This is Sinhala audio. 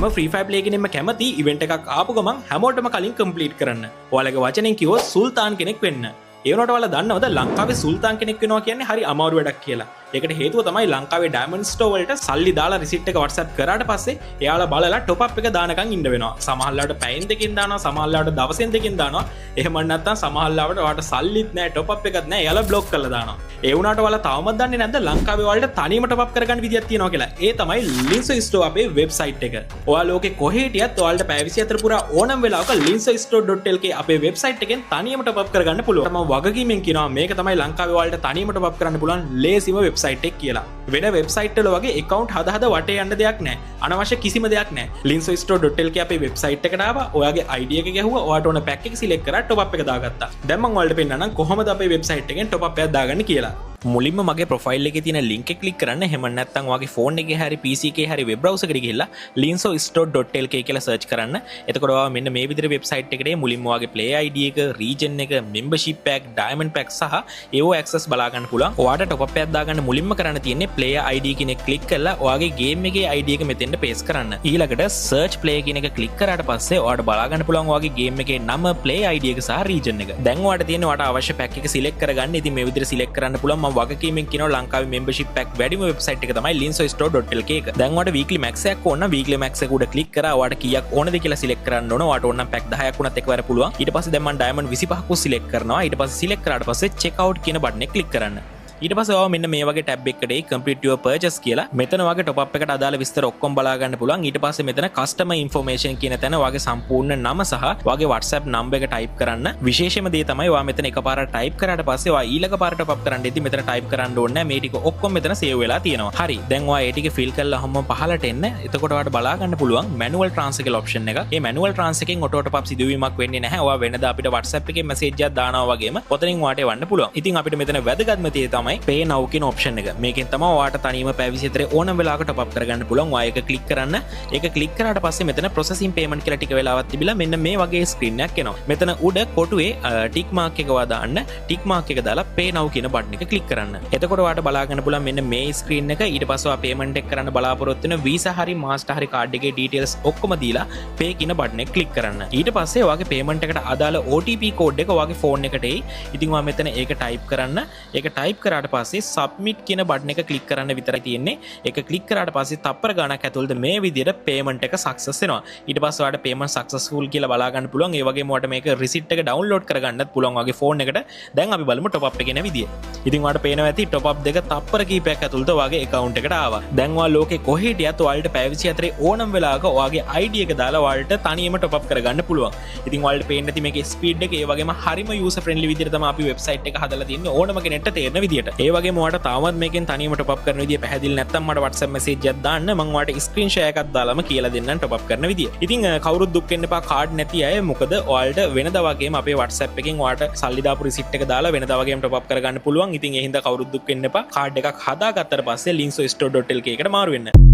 හැම ෆ්‍රී ෆයර් ප්ලේ කෙනෙක්ම කැමති ඉවෙන්ට් එකක් ආපු ගමන් හැමෝටම කලින් කම්ප්ලීට් කරන්න. ඔයාලගේ වචනෙන් කිව්වොත් සුල්තාන් කෙනෙක් වෙන්න. ඒ වුණාට ඔයාලා දන්නවද ලංකාවේ සුල්තාන් කෙනෙක් වෙනවා කියන්නේ හරි අමාරු වැඩක් කියලා. ඒකට හේතුව තමයි ලංකාවේ ඩයමන්ඩ් ස්ටෝර් වලට සල්ලි දාලා රිසිට් එක WhatsApp කරාට පස්සේ එයාලා බලලා টොප් අප් එක දානකම් ඉන්න වෙනවා. සමහරවිට පැයෙන් දෙකකින් දානවා, සමහරවිට දවසෙන් දෙකකින් දානවා. එහෙම නැත්නම් සමහරවිට ඔයාලට සල්ලිත් නැහැ, টොප් අප් එකක් නැහැ. එයාලා බ්ලොක් කරලා දානවා. ඒ වුණාට ඔයාලා තවමත් දන්නේ නැද්ද ලංකාවේ ඔයාලට තනියම টොප් අප් කරගන්න විදියක් තියෙනවා කියලා. ඒ තමයි ලින්සෝ ස්ටෝර් අපේ වෙබ්සයිට් එක. ඔයාලා ලෝකේ කොහේ හිටියත් ඔයාලට පැය 24 පුරා ඕනම වෙලාවක linsostore.lk අපේ වෙබ්සයිට් එකෙන් තනියම টොප් අප් කරගන්න පුළුවන්. මම වගකීමෙන් කියනවා මේක තමයි ලංකාවේ ඔයාලට තනියම টොප් අප් කරන්න පුළුවන් ලේසිම වෙබ්සයිට් එක කියලා. වෙන වෙබ්සයිට් වල වගේ account හදා වටේ යන්න දෙයක් නැහැ. අනවශ්‍ය කිසිම දෙයක් නැහැ. linsostore.lk අපේ වෙබ්සයිට් එකට ආවා. ඔයාගේ ID එක ගැහුවා. ඔයාට ඕන පැක් එක සිලෙක්ට් කරා top up එක දාගත්තා. දැන් මම ඔයාලට පෙන්නන්නම් කොහොමද අපේ වෙබ්සයිට් එකෙන් top up එකක් දාගන්නේ කියලා. මුලින්ම මගේ ප්‍රොෆයිල් එකේ තියෙන link එක ක්ලික් කරන්න. එහෙම නැත්නම් ඔයාගේ ෆෝන් එකේ හරි PC එකේ හරි වෙබ් browser එකට ගිහිල්ලා linsostore.lk කියලා search කරන්න. එතකොට ඔයා මෙන්න මේ විදිහට වෙබ්සයිට් එකට මුලින්ම ඔයාගේ play ID එක, region එක, membership pack, diamond pack සහ ඒව access බලා ගන්න පුළුවන්. ඔයාට top up එකක් දාගන්න මුලින්ම කරන්න තියෙන්නේ player ID කියන එක ක්ලික් කරලා ඔයාගේ game එකේ ID එක මෙතෙන්ට paste කරන්න. ඊළඟට search play කියන එක ක්ලික් කරාට පස්සේ ඔයාට බලා ගන්න පුළුවන් ඔයාගේ game එකේ නම, play ID එක සහ region එක. දැන් ඔයාට තියෙන්නේ ඔයාට අවශ්‍ය pack එක select කරගන්න. ඉතින් මේ විදිහට select කරන්න පුළුවන්. වගකීමෙන් කියනවා ලංකාවේ membership pack වැඩිම වෙබ්සයිට් එක තමයි linsostore.lk එක. දැන් ඔයාලට weekly max එකක් ඕන නම් weekly max එක උඩ ක්ලික් කරා ඔයාලට කීයක් ඕනද කියලා select කරන්න ඕන. ඔයාට ඕන නම් pack 10ක් වුණත් එකවර පුළුවන්. ඊට පස්සේ දැන් මම diamond 25ක් select කරනවා. ඊට පස්සේ select කරාට පස්සේ check out කියන බටන් එක ක්ලික් කරන්න. ඊට පස්සේ ඔයා මෙන්න මේ වගේ ටැබ් එකකට complete your purchase කියලා මෙතන වගේ top up එකට අදාළ විස්තර ඔක්කොම බලා ගන්න පුළුවන්. ඊට පස්සේ මෙතන customer information කියන තැන ඔයාගේ සම්පූර්ණ නම සහ ඔයාගේ WhatsApp number එක type කරන්න. විශේෂම දේ තමයි ඔයා මෙතන එකපාරට type කරාට පස්සේ ඔයා ඊළඟ පාර top up කරන්න ඉතින් මෙතන type කරන්න ඕනේ නැහැ. මේ ටික ඔක්කොම මෙතන save වෙලා තියෙනවා. හරි. දැන් ඔයා ඒ ටික fill කරලා හැමෝම පහලට එන්න. එතකොට ඔයාට බලා ගන්න පුළුවන් manual transfer කියලා option එක. මේ manual transfer එකෙන් auto top up සිදුවීමක් වෙන්නේ නැහැ. ඔයා වෙනදා අපිට WhatsApp එකේ message එකක් දානවා වගේම ඔතනින් ඔයාට එවන්න පුළුවන්. ඉතින් අපිට මෙතන වැදගත්ම දේ තමයි pay now කියන option එක. මේකෙන් තමයි ඔයාට තනියම පැය 24 ඕනම වෙලාවක top up කරගන්න පුළුවන්. ඔයා ඒක click කරන්න. ඒක click කරාට පස්සේ මෙතන processing payment කියලා ටික වෙලාවක් තිබිලා මෙන්න මේ වගේ screen එකක් එනවා. මෙතන උඩ කොටුවේ tick mark එක දාන්න. tick mark එක දාලා pay now කියන button එක click කරන්න. එතකොට ඔයාට බලා ගන්න පුළුවන් මෙන්න මේ screen එක. ඊට පස්සේ ඔයා payment එක කරන්න බලාපොරොත්තු වෙන Visa හරි Master හරි card එකේ details ඔක්කොම දීලා pay කියන button එක click කරන්න. ඊට පස්සේ ඔයාගේ payment එකට අදාළ OTP code එක ඔයාගේ phone එකට එයි. ඉතින් ඔයා මෙතන ඒක type කරන්න. ඒක type කරාට පස්සේ submit කියන බටන් එක ක්ලික් කරන්න විතරයි තියෙන්නේ. ඒක ක්ලික් කරාට පස්සේ තප්පර ගානක් ඇතුළත මේ විදිහට payment එක success වෙනවා. ඊට පස්සේ ඔයාලට payment successful කියලා බලා ගන්න පුළුවන්. ඒ වගේම ඔයාලට මේක receipt එක download කරගන්නත් පුළුවන් වගේ phone එකට. දැන් අපි බලමු top up එකේ යන විදිය. ඉතින් ඔයාලට පේනවා ඇති top up දෙක තප්පර කීපයක් ඇතුළත ඔයාගේ account එකට ආවා. දැන් ඔයා ලෝකේ කොහේ හිටියත් ඔයාලට පැය 24 ඕනම වෙලාවක ඔයාගේ ID එක දාලා ඔයාලට තනියම top up කරගන්න පුළුවන්. ඉතින් ඔයාලට පේන්න ඇති මේකේ speed එක ඒ වගේම හරිම user friendly විදිහට තමයි අපි website එක හදලා තින්නේ ඕනම කෙනෙක්ට තේරෙන විදිහට. ඒ වගේම ඔයාලට තාමත් මේකෙන් තනියම top up කරන විදිය පැහැදිලි නැත්නම් මට WhatsApp message එකක් දාන්න. මම ඔයාලට screen share එකක් දාලාම කියලා දෙන්නම් top up කරන විදිය. ඉතින් කවුරුත් දුක් වෙන්න එපා card නැති අය. මොකද ඔයාලට වෙනදා වගේම අපේ WhatsApp එකෙන් ඔයාලට සල්ලි දාපු receipt එක දාලා වෙනදා වගේම top up කරගන්න පුළුවන්. ඉතින් ඒ හින්දා කවුරුත් දුක් වෙන්න එපා. card එකක් හදාගත්තට පස්සේ linsostore.lk එකට මාරු වෙන්න.